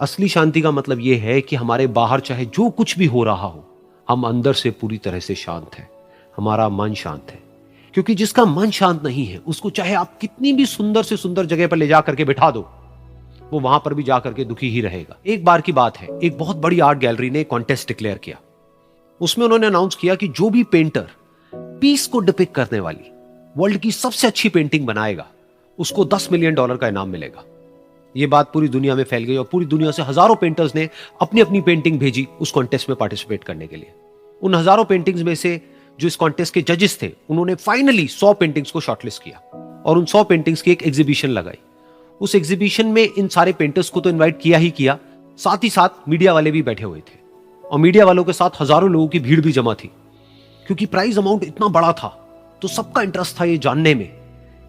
असली शांति का मतलब यह है कि हमारे बाहर चाहे जो कुछ भी हो रहा हो, हम अंदर से पूरी तरह से शांत हैं। हमारा मन शांत है। क्योंकि जिसका मन शांत नहीं है, उसको चाहे आप कितनी भी सुंदर से सुंदर जगह पर ले जा करके बिठा दो, वो वहां पर भी जा करके दुखी ही रहेगा। एक बार की बात है, एक बहुत बड़ी आर्ट गैलरी ने कॉन्टेस्ट डिक्लेयर किया। उसमें उन्होंने अनाउंस किया कि जो भी पेंटर पीस को डिपिक्ट करने वाली वर्ल्ड की सबसे अच्छी पेंटिंग बनाएगा, उसको $10 मिलियन का इनाम मिलेगा। यह बात पूरी दुनिया में फैल गई और पूरी दुनिया से हजारों पेंटर्स ने अपनी अपनी पेंटिंग भेजी उस कॉन्टेस्ट में पार्टिसिपेट करने के लिए। उन हजारों पेंटिंग्स में से जो इस कॉन्टेस्ट के जजेस थे, उन्होंने फाइनली 100 पेंटिंग्स को शॉर्टलिस्ट किया और उन 100 पेंटिंग्स की एक एग्जीबिशन लगाई। उस एग्जीबिशन में इन सारे पेंटर्स को तो इनवाइट किया ही किया, साथ ही साथ मीडिया वाले भी बैठे हुए थे और मीडिया वालों के साथ हजारों लोगों की भीड़ भी जमा थी। क्योंकि प्राइज अमाउंट इतना बड़ा था तो सबका इंटरेस्ट था ये जानने में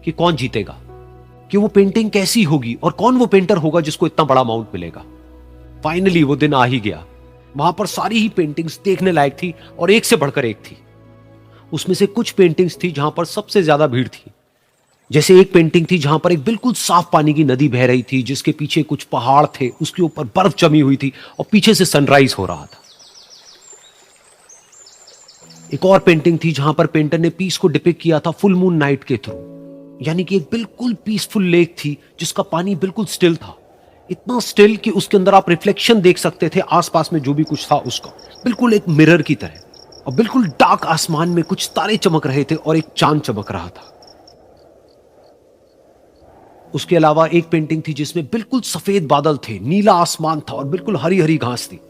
कि कौन जीतेगा, कि वो पेंटिंग कैसी होगी और कौन वो पेंटर होगा जिसको इतना बड़ा अमाउंट मिलेगा। फाइनली वो दिन आ ही गया। वहां पर सारी ही पेंटिंग्स देखने लायक थी और एक से बढ़कर एक थी। उसमें से कुछ पेंटिंग्स थी जहां पर सबसे ज्यादा भीड़ थी। जैसे एक पेंटिंग थी जहां पर एक बिल्कुल साफ पानी की नदी बह रही थी, जिसके पीछे कुछ पहाड़ थे, उसके ऊपर बर्फ जमी हुई थी और पीछे से सनराइज हो रहा था। एक और पेंटिंग थी जहां पर पेंटर ने पीस को डिपिक्ट किया था फुल मून नाइट के थ्रू, यानी कि एक बिल्कुल पीसफुल लेक थी जिसका पानी बिल्कुल स्टिल था, इतना स्टिल कि उसके अंदर आप रिफ्लेक्शन देख सकते थे आसपास में जो भी कुछ था उसका, बिल्कुल एक मिरर की तरह। और बिल्कुल डार्क आसमान में कुछ तारे चमक रहे थे और एक चांद चमक रहा था। उसके अलावा एक पेंटिंग थी जिसमें बिल्कुल सफेद बादल थे, नीला आसमान था और बिल्कुल हरी हरी घास थी।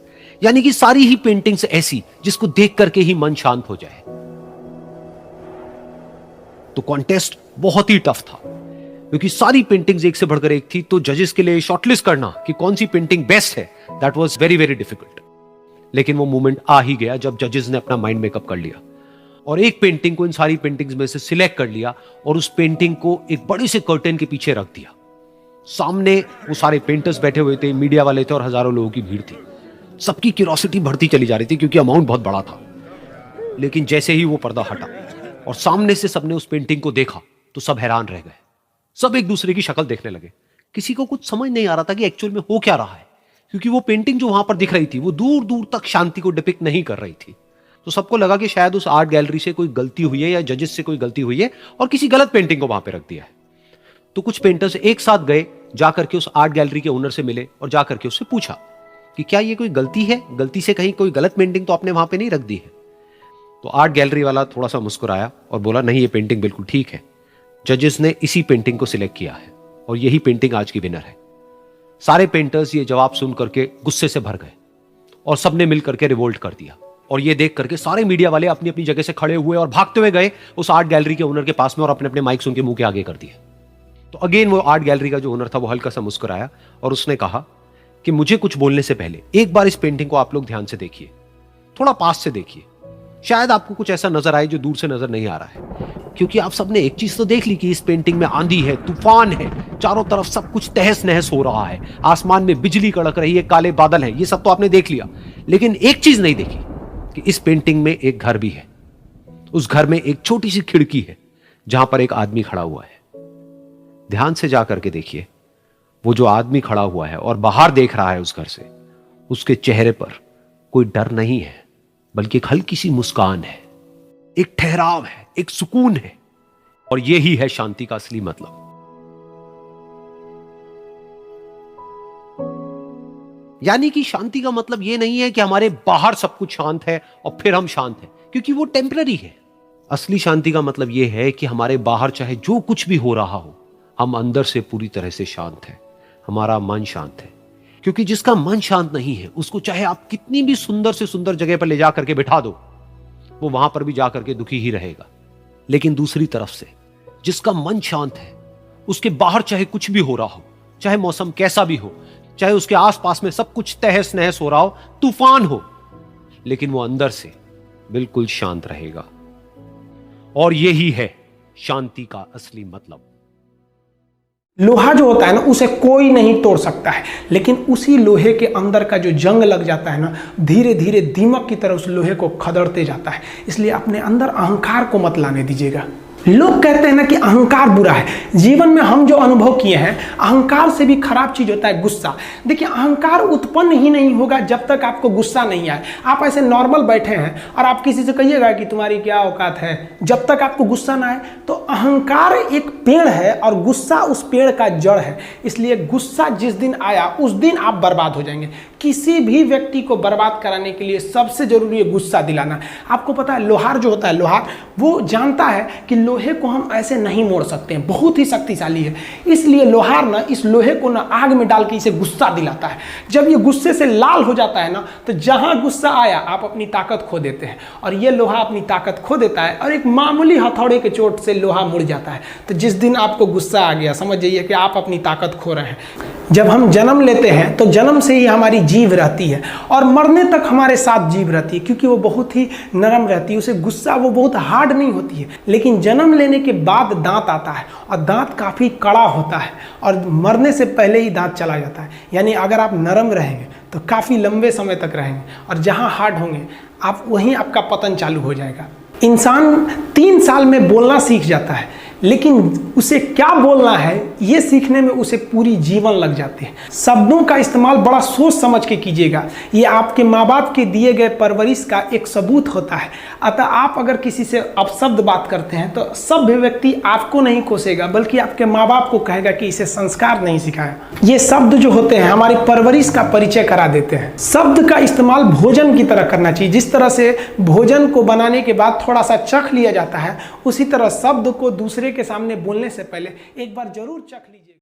यानी कि सारी ही पेंटिंग्स ऐसी जिसको देख करके ही मन शांत हो जाए। तो कॉन्टेस्ट बहुत ही टफ था क्योंकि सारी पेंटिंग्स एक से बढ़कर एक थी। तो जजेस के लिए शॉर्टलिस्ट करना कि कौन सी पेंटिंग बेस्ट है, that was very very difficult. लेकिन वो मोमेंट आ ही गया जब जजेस ने अपना माइंड मेकअप कर लिया और एक पेंटिंग को इन सारी पेंटिंग्स में से सिलेक्ट कर लिया और उस पेंटिंग को एक बड़े से कर्टेन के पीछे रख दिया। सामने वो सारे पेंटर्स बैठे हुए थे, मीडिया वाले थे और हजारों लोगों की भीड़ थी। सबकी क्यूरियोसिटी बढ़ती चली जा रही थी क्योंकि अमाउंट बहुत बड़ा था। लेकिन जैसे ही वो पर्दा हटा और सामने से सबने उस पेंटिंग को देखा तो सब हैरान रह गए। सब एक दूसरे की शक्ल देखने लगे। किसी को कुछ समझ नहीं आ रहा था कि एक्चुअल में हो क्या रहा है, क्योंकि वो पेंटिंग जो वहां पर दिख रही थी वो दूर दूर तक शांति को डिपिक्ट नहीं कर रही थी। तो सबको लगा कि शायद उस आर्ट गैलरी से कोई गलती हुई है या जजेस से कोई गलती हुई है और किसी गलत पेंटिंग को वहां पर रख दिया है। तो कुछ पेंटर्स एक साथ गए, जाकर के उस आर्ट गैलरी के ओनर से मिले और जाकर के उससे पूछा कि क्या ये कोई गलती है, गलती से कहीं कोई गलत पेंटिंग तो आपने वहां पे नहीं रख दी है। तो आर्ट गैलरी वाला थोड़ा सा मुस्कुराया और बोला, नहीं ये पेंटिंग बिल्कुल ठीक है, जजेस ने इसी पेंटिंग को सिलेक्ट किया है और यही पेंटिंग आज की विनर है। सारे पेंटर्स ये जवाब सुन करके गुस्से से भर गए और सबने मिल करके रिवोल्ट कर दिया। और ये देख करके सारे मीडिया वाले अपनी अपनी जगह से खड़े हुए और भागते हुए गए उस आर्ट गैलरी के ओनर के पास में और अपने अपने माइक्स उनके मुंह के आगे कर दिए। तो अगेन वो आर्ट गैलरी का जो ओनर था वो हल्का सा मुस्कुराया और उसने कहा कि मुझे कुछ बोलने से पहले एक बार इस पेंटिंग को आप लोग ध्यान से देखिए, थोड़ा पास से देखिए, शायद आपको कुछ ऐसा नजर आए जो दूर से नजर नहीं आ रहा है। क्योंकि आप सबने एक चीज तो देख ली कि इस पेंटिंग में आंधी है, तूफान है, चारों तरफ सब कुछ तहस नहस हो रहा है, आसमान में बिजली कड़क रही है, काले बादल हैं, ये सब तो आपने देख लिया। लेकिन एक चीज नहीं देखी कि इस पेंटिंग में एक घर भी है। उस घर में एक छोटी सी खिड़की है जहां पर एक आदमी खड़ा हुआ है। ध्यान से जाकर के देखिए, वो जो आदमी खड़ा हुआ है और बाहर देख रहा है उस घर से, उसके चेहरे पर कोई डर नहीं है, बल्कि एक हल्की सी मुस्कान है, एक ठहराव है, एक सुकून है। और यही है शांति का असली मतलब। यानी कि शांति का मतलब यह नहीं है कि हमारे बाहर सब कुछ शांत है और फिर हम शांत हैं, क्योंकि वो टेम्पररी है। असली शांति का मतलब यह है कि हमारे बाहर चाहे जो कुछ भी हो रहा हो, हम अंदर से पूरी तरह से शांत हैं। हमारा मन शांत है। क्योंकि जिसका मन शांत नहीं है, उसको चाहे आप कितनी भी सुंदर से सुंदर जगह पर ले जा करके बिठा दो, वो वहां पर भी जा करके दुखी ही रहेगा। लेकिन दूसरी तरफ से जिसका मन शांत है, उसके बाहर चाहे कुछ भी हो रहा हो, चाहे मौसम कैसा भी हो, चाहे उसके आसपास में सब कुछ तहस नहस हो रहा हो, तूफान हो, लेकिन वो अंदर से बिल्कुल शांत रहेगा। और यही है शांति का असली मतलब। लोहा जो होता है ना, उसे कोई नहीं तोड़ सकता है, लेकिन उसी लोहे के अंदर का जो जंग लग जाता है ना, धीरे धीरे दीमक की तरह उस लोहे को खदड़ते जाता है। इसलिए अपने अंदर अहंकार को मत लाने दीजिएगा। लोग कहते हैं ना कि अहंकार बुरा है। जीवन में हम जो अनुभव किए हैं, अहंकार से भी खराब चीज होता है गुस्सा। देखिए, अहंकार उत्पन्न ही नहीं होगा जब तक आपको गुस्सा नहीं आए। आप ऐसे नॉर्मल बैठे हैं और आप किसी से कहिएगा कि तुम्हारी क्या औकात है, जब तक आपको गुस्सा ना आए। तो अहंकार एक पेड़ है और गुस्सा उस पेड़ का जड़ है। इसलिए गुस्सा जिस दिन आया उस दिन आप बर्बाद हो जाएंगे। किसी भी व्यक्ति को बर्बाद कराने के लिए सबसे जरूरी है गुस्सा दिलाना। आपको पता है, लोहार जो होता है, लोहार वो जानता है कि लोहे को हम ऐसे नहीं मोड़ सकते हैं, बहुत ही शक्तिशाली है। इसलिए लोहार ना इस लोहे को ना आग में डाल के इसे गुस्सा दिलाता है। जब ये गुस्से से लाल हो जाता है ना, तो जहां गुस्सा आया आप अपनी ताकत खो देते हैं। और ये लोहा अपनी ताकत खो देता है और एक मामूली हथौड़े के चोट से लोहा मुड़ जाता है। तो जिस दिन आपको गुस्सा आ गया, समझ जाइए कि आप अपनी ताकत खो रहे हैं। जब हम जन्म लेते हैं तो जन्म से ही हमारी जीभ रहती है और मरने तक हमारे साथ जीभ रहती है, क्योंकि वो बहुत ही नरम रहती है। उसे गुस्सा वो बहुत हार्ड नहीं होती है। लेकिन जन्म लेने के बाद दांत आता है और दांत काफ़ी कड़ा होता है और मरने से पहले ही दांत चला जाता है। यानी अगर आप नरम रहेंगे तो काफ़ी लंबे समय तक रहेंगे और जहाँ हार्ड होंगे आप वहीं आपका पतन चालू हो जाएगा। इंसान 3 साल में बोलना सीख जाता है, लेकिन उसे क्या बोलना है ये सीखने में उसे पूरी जीवन लग जाते हैं। शब्दों का इस्तेमाल बड़ा सोच समझ के कीजिएगा। ये आपके माँ बाप के दिए गए परवरिश का एक सबूत होता है। अतः आप अगर किसी से अपशब्द बात करते हैं तो सभ्य व्यक्ति आपको नहीं कोसेगा, बल्कि आपके माँ बाप को कहेगा कि इसे संस्कार नहीं सिखाया। ये शब्द जो होते हैं हमारी परवरिश का परिचय करा देते हैं। शब्द का इस्तेमाल भोजन की तरह करना चाहिए। जिस तरह से भोजन को बनाने के बाद थोड़ा सा चख लिया जाता है, उसी तरह शब्द को दूसरे के सामने बोलने से पहले एक बार जरूर चख लीजिए।